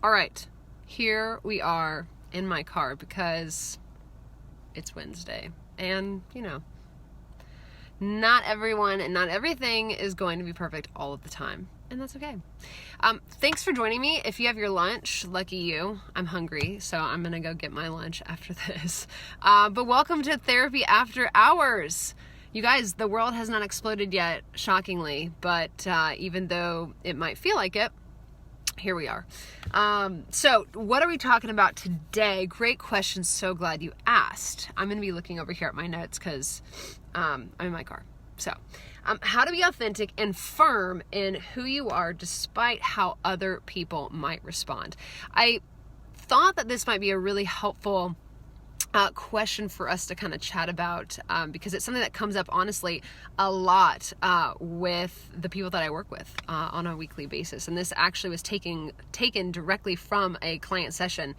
All right, here we are in my car because it's Wednesday. And, not everyone and not everything is going to be perfect all of the time. And that's okay. Thanks for joining me. If you have your lunch, lucky you. I'm hungry, so I'm going to go get my lunch after this. But welcome to Therapy After Hours. You guys, the world has not exploded yet, shockingly. But even though it might feel like it, here we are. So what are we talking about today? Great question. So glad you asked. I'm going to be looking over here at my notes because I'm in my car. So how to be authentic and firm in who you are despite how other people might respond. I thought that this might be a really helpful question for us to kind of chat about because it's something that comes up honestly a lot with the people that I work with on a weekly basis. And this actually was taken directly from a client session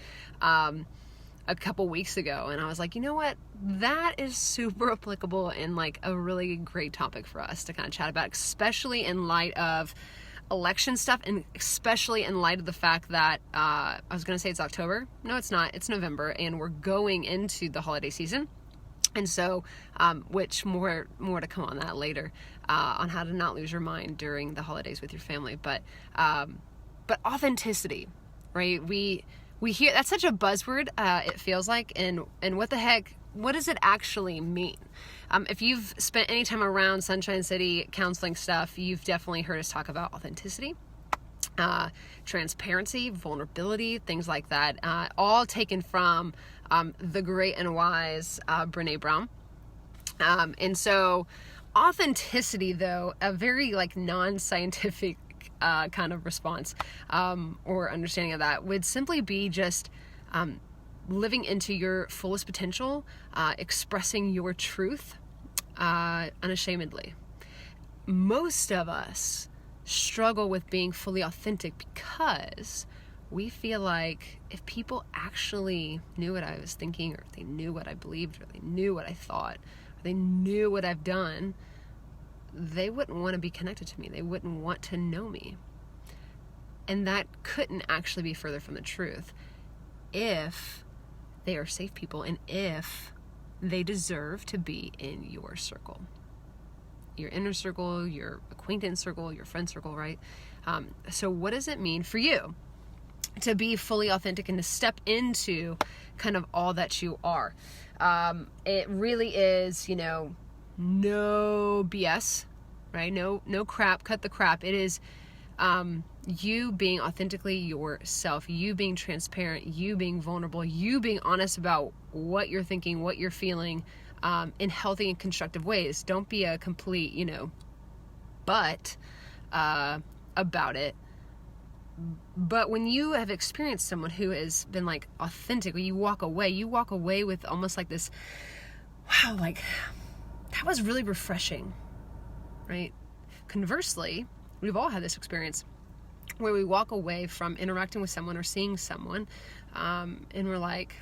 a couple weeks ago. And I was like, you know what? That is super applicable and like a really great topic for us to kind of chat about, especially in light of election stuff, and especially in light of the fact that I was going to say it's October. No, it's not. It's November, and we're going into the holiday season. And so, which more to come on that later, on how to not lose your mind during the holidays with your family. But authenticity, right? We hear that's such a buzzword. It feels like, and what the heck? What does it actually mean? If you've spent any time around Sunshine City counseling stuff, you've definitely heard us talk about authenticity, transparency, vulnerability, things like that, all taken from the great and wise Brené Brown. And so authenticity, though, a very like non-scientific kind of response or understanding of that would simply be just living into your fullest potential, expressing your truth unashamedly. Most of us struggle with being fully authentic because we feel like if people actually knew what I was thinking, or they knew what I believed, or they knew what I thought, or they knew what I've done, they wouldn't want to be connected to me. They wouldn't want to know me. And that couldn't actually be further from the truth if they are safe people and if they deserve to be in your circle, your inner circle, your acquaintance circle, your friend circle, right? So what does it mean for you to be fully authentic and to step into kind of all that you are? It really is, no BS, right? No crap, cut the crap. It is you being authentically yourself, you being transparent, you being vulnerable, you being honest about what you're thinking, what you're feeling, in healthy and constructive ways. Don't be a complete, butt about it. But when you have experienced someone who has been like authentic, when you walk away with almost like this, wow, like that was really refreshing, right? Conversely, we've all had this experience where we walk away from interacting with someone or seeing someone, and we're like,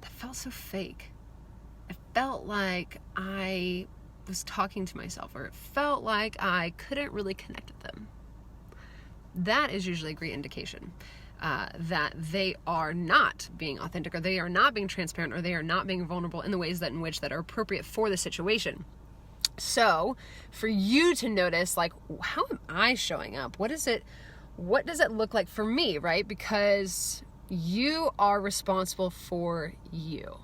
that felt so fake. It felt like I was talking to myself, or it felt like I couldn't really connect with them. That is usually a great indication that they are not being authentic, or they are not being transparent, or they are not being vulnerable in the ways that are appropriate for the situation. So for you to notice, like, how am I showing up? What does it look like for me, right? Because you are responsible for you.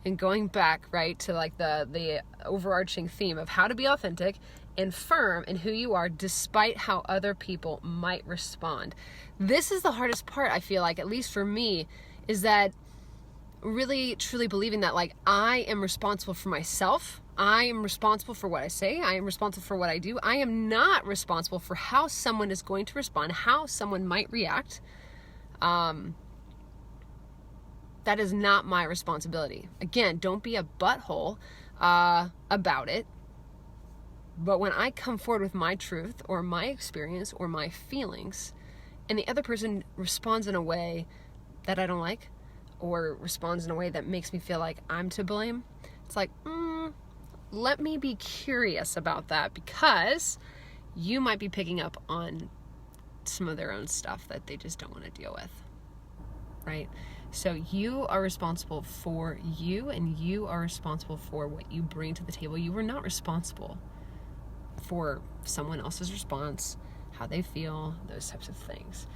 And going back, right, to like the overarching theme of how to be authentic and firm in who you are despite how other people might respond. This is the hardest part, I feel like, at least for me, is that really truly believing that like I am responsible for myself. I am responsible for what I say. I am responsible for what I do. I am not responsible for how someone is going to respond, how someone might react. That is not my responsibility. Again, don't be a butthole about it. But when I come forward with my truth or my experience or my feelings, and the other person responds in a way that I don't like, or responds in a way that makes me feel like I'm to blame, it's like, let me be curious about that, because you might be picking up on some of their own stuff that they just don't want to deal with, right? So you are responsible for you, and you are responsible for what you bring to the table. You are not responsible for someone else's response, how they feel, those types of things.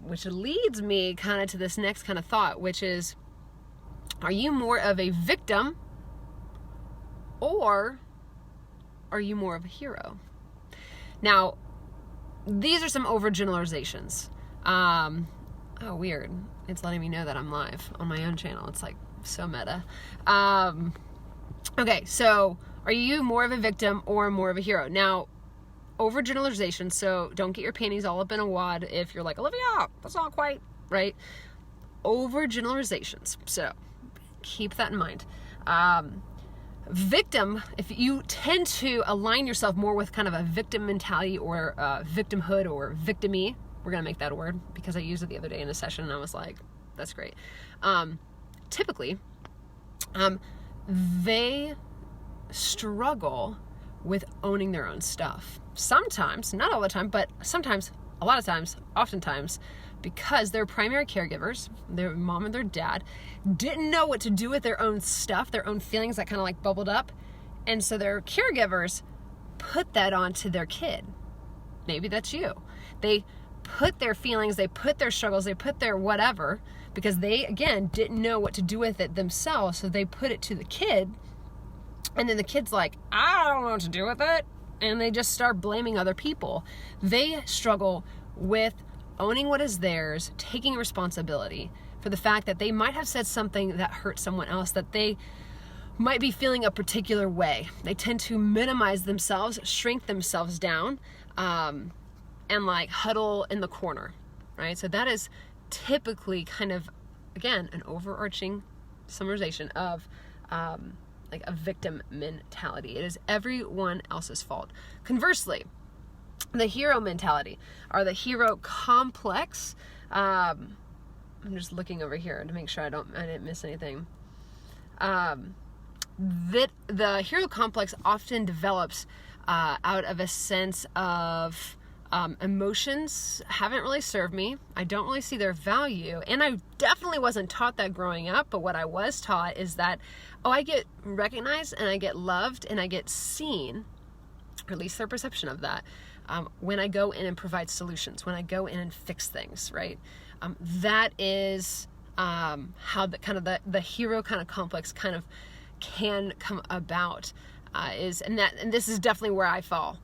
Which leads me kind of to this next kind of thought, which is, are you more of a victim or are you more of a hero? Now, these are some overgeneralizations. Oh, weird. It's letting me know that I'm live on my own channel. It's like so meta. Okay, so are you more of a victim or more of a hero? Now, overgeneralization, so don't get your panties all up in a wad if you're like, Olivia, that's not quite, right? Overgeneralizations. So keep that in mind. Victim, if you tend to align yourself more with kind of a victim mentality or victimhood or victim-y, we're going to make that a word because I used it the other day in a session and I was like, that's great. Typically, they struggle with owning their own stuff. Sometimes, not all the time, but sometimes, a lot of times, oftentimes, because their primary caregivers, their mom and their dad, didn't know what to do with their own stuff, their own feelings that kind of like bubbled up. And so their caregivers put that onto their kid. Maybe that's you. They put their feelings, they put their struggles, they put their whatever, because they, again, didn't know what to do with it themselves. So they put it to the kid. And then the kid's like, I don't know what to do with it. And they just start blaming other people. They struggle with owning what is theirs, taking responsibility for the fact that they might have said something that hurt someone else, that they might be feeling a particular way. They tend to minimize themselves, shrink themselves down, and like huddle in the corner, right? So that is typically kind of, again, an overarching summarization of like a victim mentality. It is everyone else's fault. Conversely, the hero mentality or the hero complex. I'm just looking over here to make sure I didn't miss anything. That the hero complex often develops out of a sense of emotions haven't really served me. I don't really see their value. And I definitely wasn't taught that growing up, but what I was taught is that, I get recognized and I get loved and I get seen, or at least their perception of that, when I go in and provide solutions, when I go in and fix things, right? That is how the kind of the hero kind of complex kind of can come about, and this is definitely where I fall.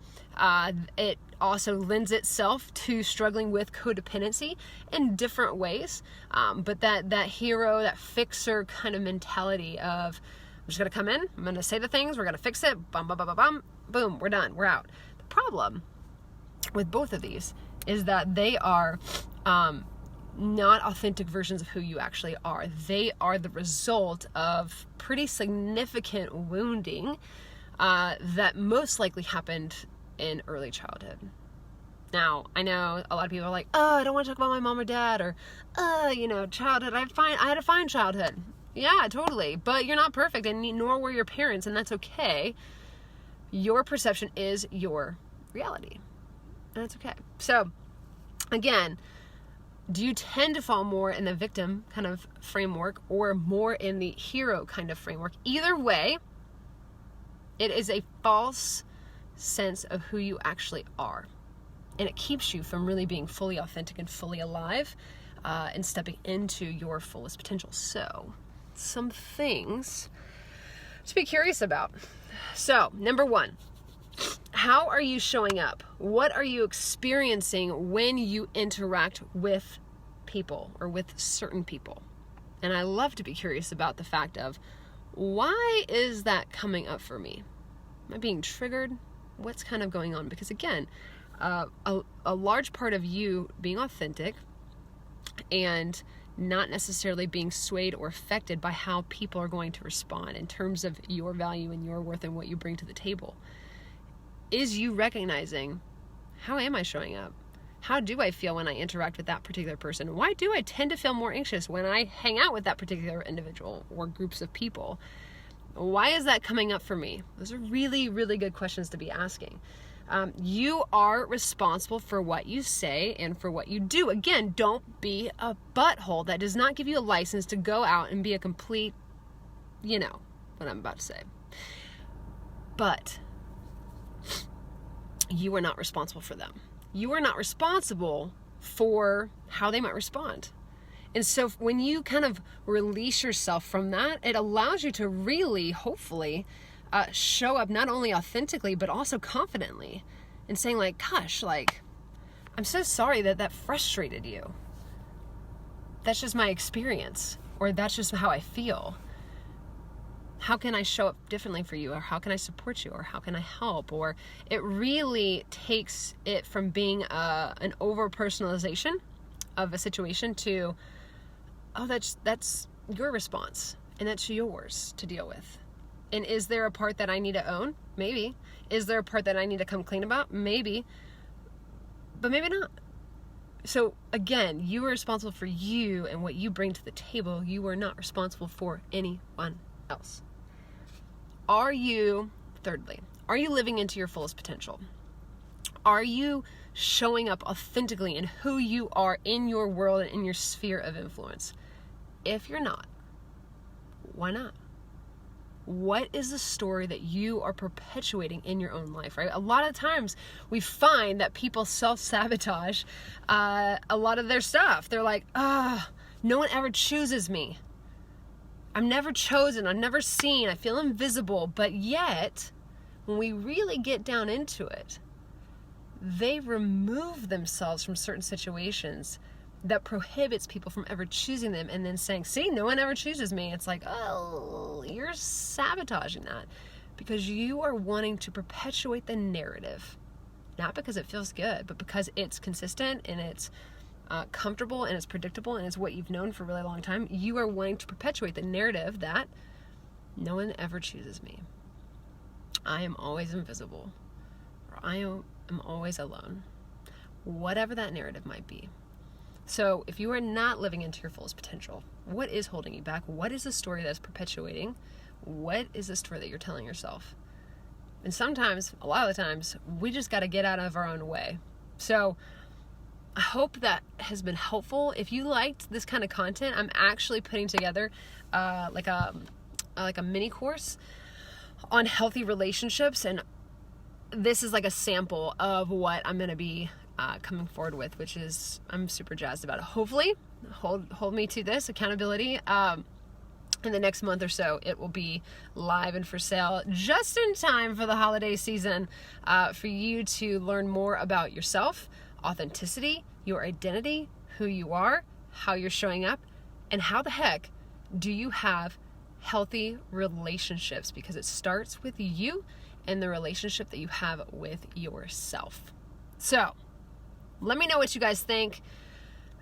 It also lends itself to struggling with codependency in different ways. But that hero, that fixer kind of mentality of, I'm just going to come in, I'm going to say the things, we're going to fix it, bum, bum, bum, bum, bum, boom, we're done, we're out. The problem with both of these is that they are not authentic versions of who you actually are. They are the result of pretty significant wounding that most likely happened in early childhood. Now, I know a lot of people are like, I don't want to talk about my mom or dad, or, childhood. I had a fine childhood. Yeah, totally. But you're not perfect, and nor were your parents, and that's okay. Your perception is your reality, and that's okay. So, again, do you tend to fall more in the victim kind of framework or more in the hero kind of framework? Either way, it is a false sense of who you actually are. And it keeps you from really being fully authentic and fully alive and stepping into your fullest potential. So, some things to be curious about. So, number one, how are you showing up? What are you experiencing when you interact with people or with certain people? And I love to be curious about the fact of, why is that coming up for me? Am I being triggered? What's kind of going on? Because again, a large part of you being authentic and not necessarily being swayed or affected by how people are going to respond in terms of your value and your worth and what you bring to the table is you recognizing, how am I showing up? How do I feel when I interact with that particular person? Why do I tend to feel more anxious when I hang out with that particular individual or groups of people? Why is that coming up for me? Those are really, really good questions to be asking. You are responsible for what you say and for what you do. Again, don't be a butthole. That does not give you a license to go out and be a complete, you know what I'm about to say. But you are not responsible for them. You are not responsible for how they might respond. And so when you kind of release yourself from that, it allows you to really, hopefully, show up not only authentically, but also confidently and saying like, gosh, like, I'm so sorry that frustrated you. That's just my experience, or that's just how I feel. How can I show up differently for you? Or how can I support you? Or how can I help? Or it really takes it from being an over-personalization of a situation to, oh, that's your response and that's yours to deal with. And is there a part that I need to own? Maybe. Is there a part that I need to come clean about? Maybe. But maybe not. So again, you are responsible for you and what you bring to the table. You are not responsible for anyone else. Thirdly, are you living into your fullest potential? Are you showing up authentically in who you are in your world and in your sphere of influence? If you're not, why not? What is the story that you are perpetuating in your own life, right? A lot of times we find that people self-sabotage a lot of their stuff. They're like, no one ever chooses me. I'm never chosen. I'm never seen. I feel invisible. But yet, when we really get down into it, they remove themselves from certain situations that prohibits people from ever choosing them, and then saying, see, no one ever chooses me. It's like, oh, you're sabotaging that because you are wanting to perpetuate the narrative, not because it feels good, but because it's consistent and it's comfortable and it's predictable and it's what you've known for a really long time. You are wanting to perpetuate the narrative that no one ever chooses me. I am always invisible, or I am always alone, whatever that narrative might be. So if you are not living into your fullest potential, what is holding you back? What is the story that's perpetuating? What is the story that you're telling yourself? And sometimes, a lot of the times, we just got to get out of our own way. So I hope that has been helpful. If you liked this kind of content, I'm actually putting together like a mini course on healthy relationships, and this is like a sample of what I'm going to be coming forward with, which is, I'm super jazzed about it. Hopefully, hold me to this accountability. In the next month or so, it will be live and for sale just in time for the holiday season, for you to learn more about yourself, authenticity, your identity, who you are, how you're showing up, and how the heck do you have healthy relationships, because it starts with you and the relationship that you have with yourself. So let me know what you guys think.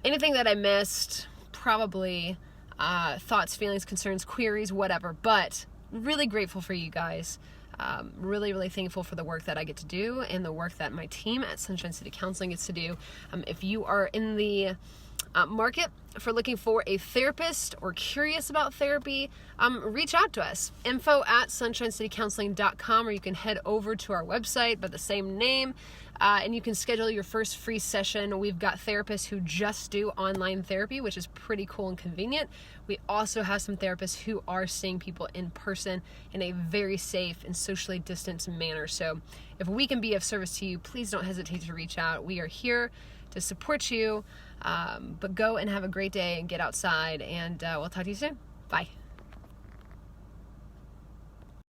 Anything that I missed, probably thoughts, feelings, concerns, queries, whatever. But really grateful for you guys. Really, really thankful for the work that I get to do and the work that my team at Sunshine City Counseling gets to do. If you are in the market for looking for a therapist or curious about therapy, reach out to us. info@sunshinecitycounseling.com, or you can head over to our website by the same name, and you can schedule your first free session. We've got therapists who just do online therapy, which is pretty cool and convenient. We also have some therapists who are seeing people in person in a very safe and socially distanced manner. So if we can be of service to you, please don't hesitate to reach out. We are here to support you. But go and have a great day and get outside, and we'll talk to you soon. Bye.